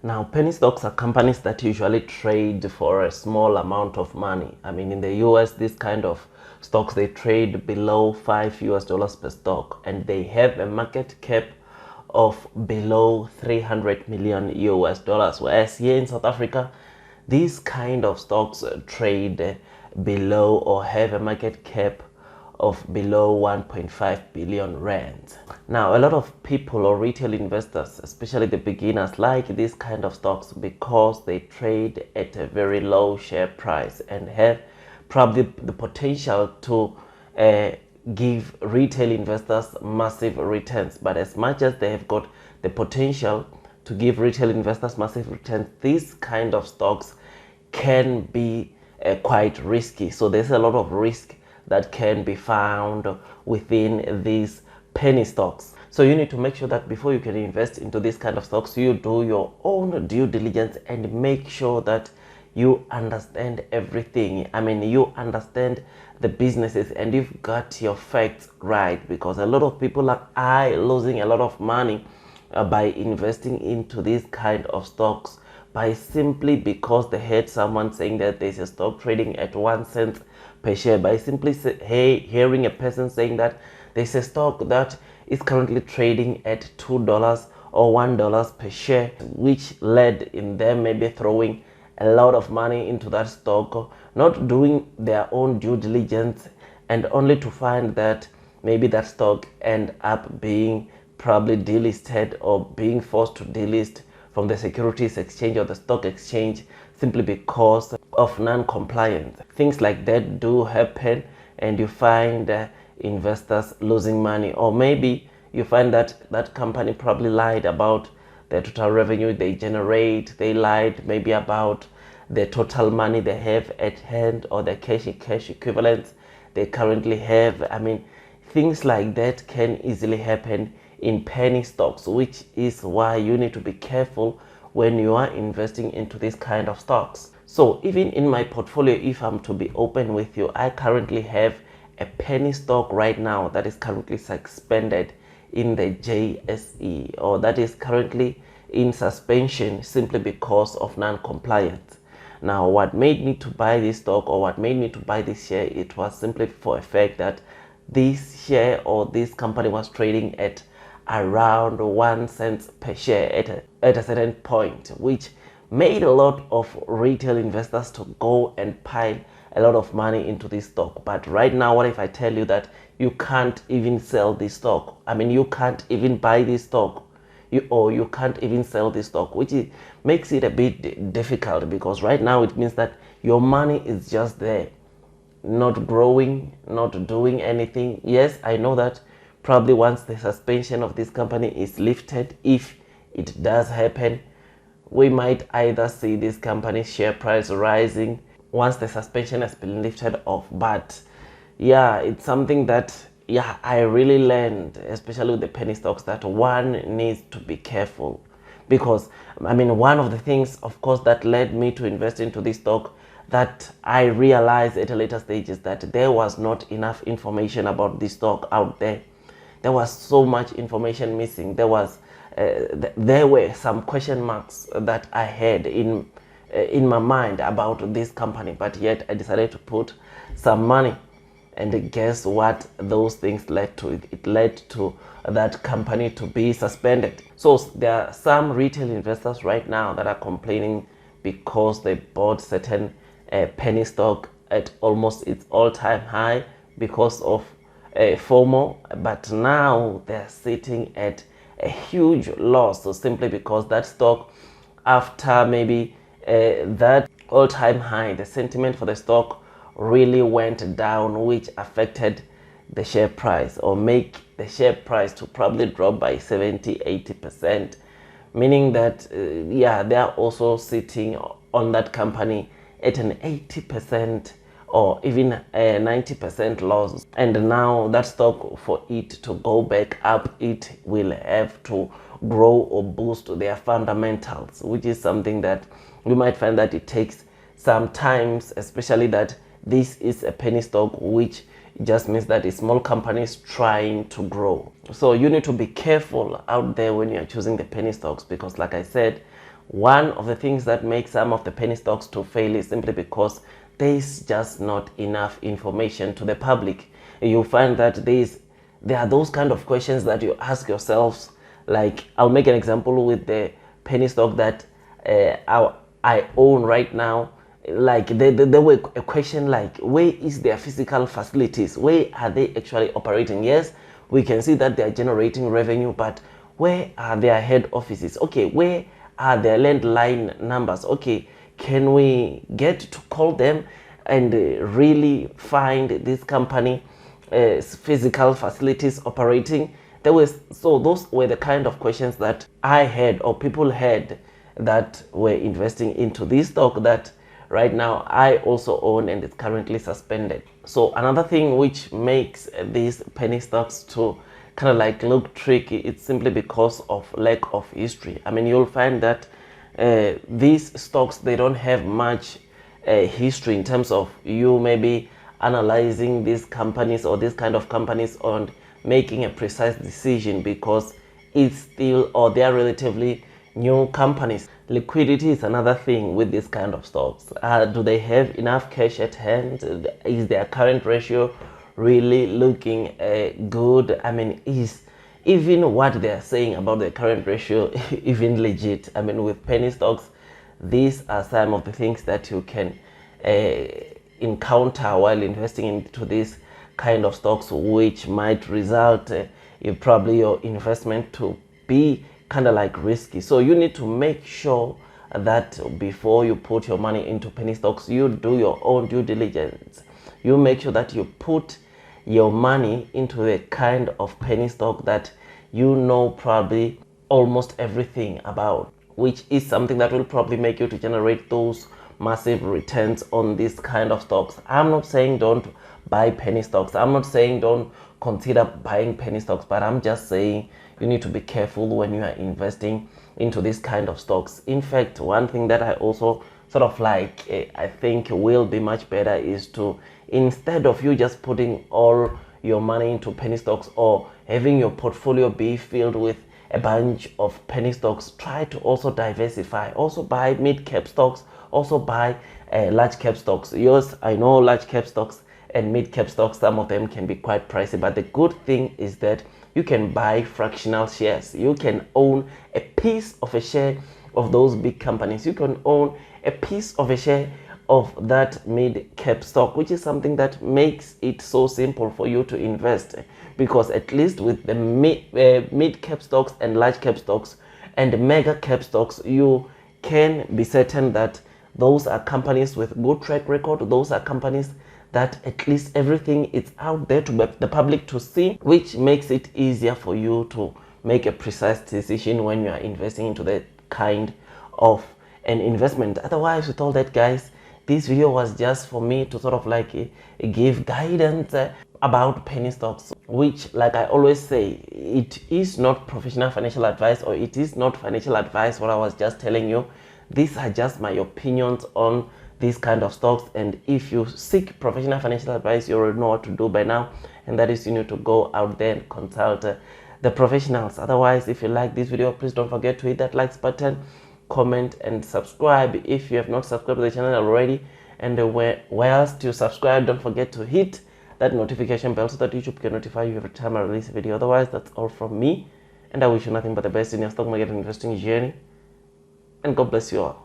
Now, penny stocks are companies that usually trade for a small amount of money. I mean, in the US, this kind of stocks, they trade below $5 per stock, and they have a market cap of below 300 million US dollars. Whereas here in South Africa, these kind of stocks trade below or have a market cap of below 1.5 billion rands. Now, a lot of people or retail investors, especially the beginners, like these kind of stocks because they trade at a very low share price and have probably the potential to give retail investors massive returns. But as much as they have got the potential to give retail investors massive returns, these kind of stocks can be quite risky. So there's a lot of risk that can be found within these penny stocks. So you need to make sure that before you can invest into this kind of stocks, you do your own due diligence and make sure that you understand everything. I mean, you understand the businesses and you've got your facts right, because a lot of people are losing a lot of money by investing into these kind of stocks by simply because they heard someone saying that there's a stock trading at 1 cent per share, by simply hearing a person saying that there's a stock that is currently trading at $2 or $1 per share, which led in them maybe throwing a lot of money into that stock, not doing their own due diligence, and only to find that maybe that stock end up being probably delisted or being forced to delist from the securities exchange or the stock exchange simply because of non-compliance. Things like that do happen, and you find investors losing money, or maybe you find that that company probably lied about the total revenue they generate. They lied maybe about the total money they have at hand or the cash equivalents they currently have. I mean, things like that can easily happen in penny stocks, which is why you need to be careful when you are investing into this kind of stocks. So even in my portfolio, if I'm to be open with you, I currently have a penny stock right now that is currently suspended in the JSE, or that is currently in suspension simply because of non-compliance. Now, what made me to buy this stock, or what made me to buy this share, it was simply for a fact that this share or this company was trading at around 1 cent per share at a certain point, which made a lot of retail investors to go and pile a lot of money into this stock. But right now, what if I tell you that you can't even sell this stock? I mean, you can't even buy this stock, or you can't even sell this stock, which makes it a bit difficult, because right now it means that your money is just there, not growing, not doing anything. Yes, I know that probably once the suspension of this company is lifted, if it does happen, we might either see this company's share price rising once the suspension has been lifted off. But yeah, it's something that I really learned, especially with the penny stocks, that one needs to be careful. Because I mean, one of the things, of course, that led me to invest into this stock, that I realized at a later stage, is that there was not enough information about this stock out there. There was so much information missing. There were some question marks that I had in my mind about this company, but yet I decided to put some money. And guess what those things led to? It led to that company to be suspended. So there are some retail investors right now that are complaining because they bought certain penny stock at almost its all-time high because of FOMO, but now they're sitting at a huge loss. So simply because that stock, after maybe that all-time high, the sentiment for the stock really went down, which affected the share price, or make the share price to probably drop by 70-80%, meaning that they are also sitting on that company at an 80% or even a 90% loss. And now that stock, for it to go back up, it will have to grow or boost their fundamentals, which is something that you might find that it takes some time, especially that this is a penny stock, which just means that it's small companies trying to grow. So you need to be careful out there when you're choosing the penny stocks, because like I said, one of the things that makes some of the penny stocks to fail is simply because there's just not enough information to the public. You find that there are those kind of questions that you ask yourselves. Like, I'll make an example with the penny stock that I own right now. Like, there were a question like, where is their physical facilities? Where are they actually operating? Yes, we can see that they are generating revenue, but where are their head offices? Okay, where are their landline numbers? Okay, can we get to call them and really find this company physical facilities operating? So those were the kind of questions that I had, or people had, that were investing into this stock that right now I also own, and it's currently suspended. So another thing which makes these penny stocks to kind of like look tricky, it's simply because of lack of history. I mean, you'll find that these stocks, they don't have much history in terms of you maybe analyzing these companies or these kind of companies on making a precise decision, because it's still, or they are relatively new companies. Liquidity is another thing with this kind of stocks. Do they have enough cash at hand? Is their current ratio really looking good? I mean, is even what they're saying about the current ratio even legit? I mean, with penny stocks, these are some of the things that you can encounter while investing into this kind of stocks, which might result in probably your investment to be kind of like risky. So you need to make sure that before you put your money into penny stocks, you do your own due diligence. You make sure that you put your money into a kind of penny stock that you know probably almost everything about, which is something that will probably make you to generate those massive returns on this kind of stocks. I'm not saying don't buy penny stocks. I'm not saying don't consider buying penny stocks, but I'm just saying you need to be careful when you are investing into this kind of stocks. In fact, one thing that I also sort of like, I think will be much better is to, instead of you just putting all your money into penny stocks or having your portfolio be filled with a bunch of penny stocks, try to also diversify. Also buy mid-cap stocks, also buy large cap stocks. Yes, I know large cap stocks and mid-cap stocks, some of them can be quite pricey, but the good thing is that you can buy fractional shares. You can own a piece of a share of those big companies. You can own a piece of a share of that mid-cap stock, which is something that makes it so simple for you to invest, because at least with the mid-cap stocks and large cap stocks and mega cap stocks, you can be certain that those are companies with good track record. Those are companies that at least everything is out there to the public to see, which makes it easier for you to make a precise decision when you are investing into that kind of an investment. Otherwise, with all that, guys, this video was just for me to sort of like give guidance about penny stocks, which, like I always say, it is not professional financial advice, or it is not financial advice what I was just telling you. These are just my opinions on these kind of stocks, and if you seek professional financial advice, you already know what to do by now, and that is you need to go out there and consult the professionals. Otherwise, if you like this video, please don't forget to hit that likes button, comment, and subscribe if you have not subscribed to the channel already. And whilst you subscribe, don't forget to hit that notification bell so that YouTube can notify you every time I release a video. Otherwise, that's all from me, and I wish you nothing but the best in your stock market investing journey, and God bless you all.